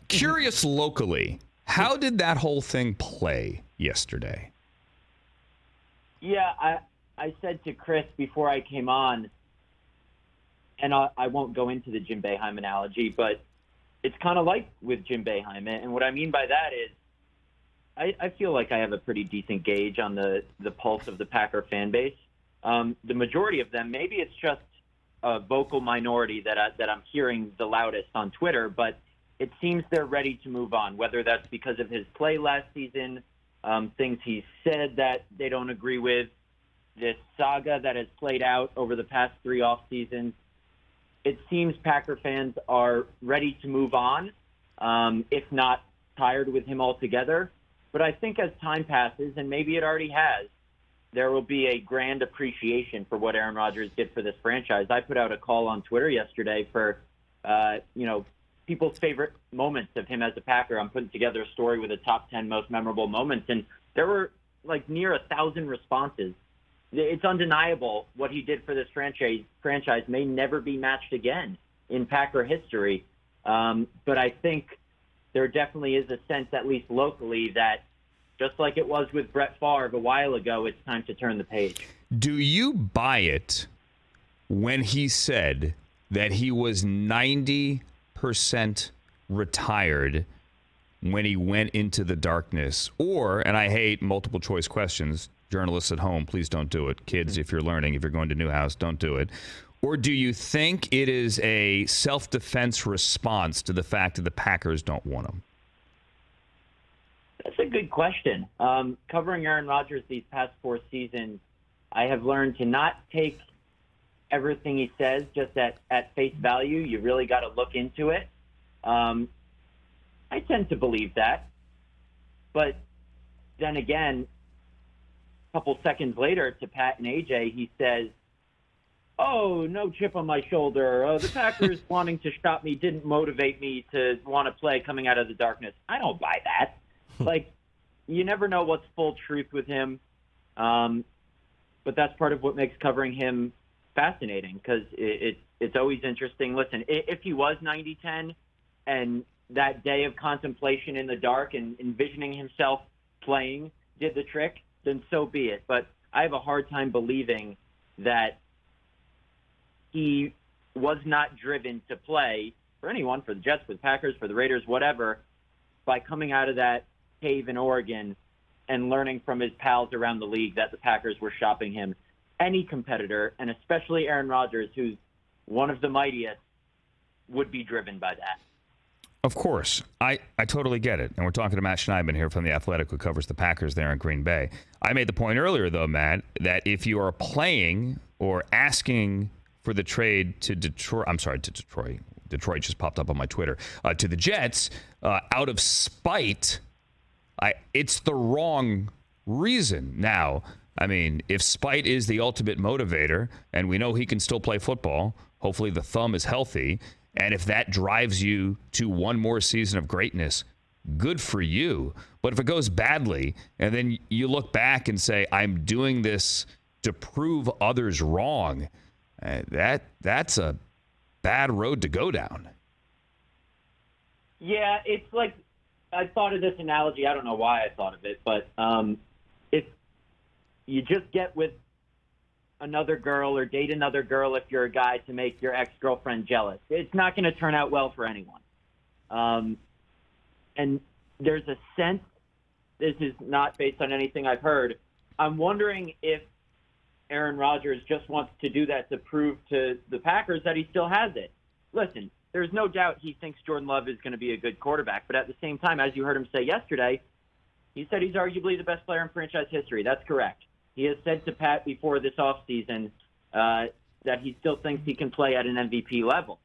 Curious locally, how did that whole thing play yesterday? Yeah, I said to Chris before I came on, and I won't go into the Jim Boeheim analogy, but it's kind of like with Jim Boeheim. And what I mean by that is I feel like I have a pretty decent gauge on the pulse of the Packer fan base. The majority of them, maybe it's just a vocal minority that I'm hearing the loudest on Twitter, but it seems they're ready to move on, whether that's because of his play last season, things he said that they don't agree with, this saga that has played out over the past 3 off seasons. It seems Packer fans are ready to move on, if not tired with him altogether. But I think as time passes, and maybe it already has, there will be a grand appreciation for what Aaron Rodgers did for this franchise. I put out a call on Twitter yesterday for, people's favorite moments of him as a Packer. I'm putting together a story with the top 10 most memorable moments, and there were like near 1,000 responses. It's undeniable what he did for this franchise may never be matched again in Packer history. But I think there definitely is a sense, at least locally, that just like it was with Brett Favre a while ago, it's time to turn the page. Do you buy it when he said that he was 90% retired when he went into the darkness? Or, and I hate multiple choice questions, journalists at home, please don't do it. Kids, if you're learning, if you're going to Newhouse, don't do it. Or do you think it is a self-defense response to the fact that the Packers don't want him? That's a good question. Covering Aaron Rodgers these past 4 seasons, I have learned to not take everything he says just at face value. You really got to look into it. I tend to believe that. But then again, a couple seconds later to Pat and AJ, he says, "Oh, no chip on my shoulder. The Packers wanting to stop me didn't motivate me to want to play coming out of the darkness." I don't buy that. Like, you never know what's full truth with him. But that's part of what makes covering him fascinating, because it's always interesting. Listen, if he was 90-10 and that day of contemplation in the dark and envisioning himself playing did the trick, then so be it. But I have a hard time believing that he was not driven to play for anyone, for the Jets, for the Packers, for the Raiders, whatever, by coming out of that cave in Oregon and learning from his pals around the league that the Packers were shopping him. Any competitor, and especially Aaron Rodgers, who's one of the mightiest, would be driven by that. Of course. I totally get it. And we're talking to Matt Schneidman here from The Athletic, who covers the Packers there in Green Bay. I made the point earlier, though, Matt, that if you are playing or asking for the trade to Detroit, Detroit just popped up on my Twitter, to the Jets, out of spite, it's the wrong reason. Now, I mean, if spite is the ultimate motivator, and we know he can still play football, hopefully the thumb is healthy, and if that drives you to one more season of greatness, good for you. But if it goes badly, and then you look back and say, I'm doing this to prove others wrong, that's a bad road to go down. Yeah, it's like, I thought of this analogy. I don't know why I thought of it, but if you just get with another girl or date another girl if you're a guy to make your ex-girlfriend jealous, it's not going to turn out well for anyone. And there's a sense, this is not based on anything I've heard, I'm wondering if Aaron Rodgers just wants to do that to prove to the Packers that he still has it. Listen, there's no doubt he thinks Jordan Love is going to be a good quarterback, but at the same time, as you heard him say yesterday, he said he's arguably the best player in franchise history. That's correct. He has said to Pat before this offseason that he still thinks he can play at an MVP level.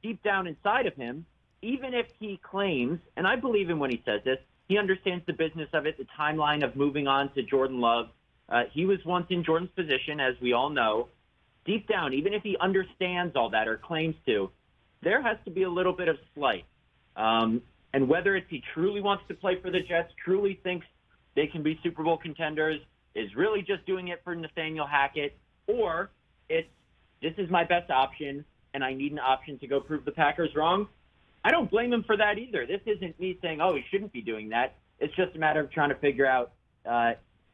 Deep down inside of him, even if he claims, and I believe him when he says this, he understands the business of it, the timeline of moving on to Jordan Love. He was once in Jordan's position, as we all know. Deep down, even if he understands all that or claims to, there has to be a little bit of slight. And whether it's he truly wants to play for the Jets, truly thinks they can be Super Bowl contenders, is really just doing it for Nathaniel Hackett, or it's, this is my best option, and I need an option to go prove the Packers wrong, I don't blame him for that either. This isn't me saying, oh, he shouldn't be doing that. It's just a matter of trying to figure out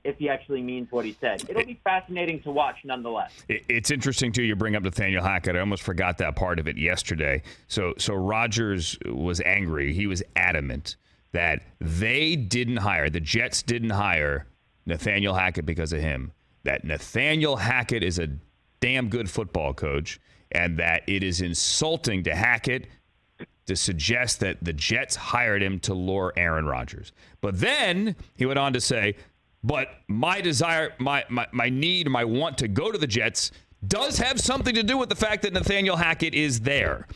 if he actually means what he said. It'll be fascinating to watch nonetheless. It's interesting, too, you bring up Nathaniel Hackett. I almost forgot that part of it yesterday. So Rodgers was angry. He was adamant that the Jets didn't hire Nathaniel Hackett because of him, that Nathaniel Hackett is a damn good football coach, and that it is insulting to Hackett to suggest that the Jets hired him to lure Aaron Rodgers. But then he went on to say, but my desire, my need, my want to go to the Jets does have something to do with the fact that Nathaniel Hackett is there.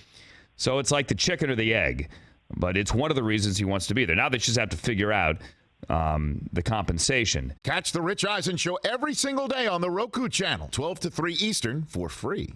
So it's like the chicken or the egg. But it's one of the reasons he wants to be there. Now they just have to figure out the compensation. Catch the Rich Eisen Show every single day on the Roku channel, 12 to 3 Eastern, for free.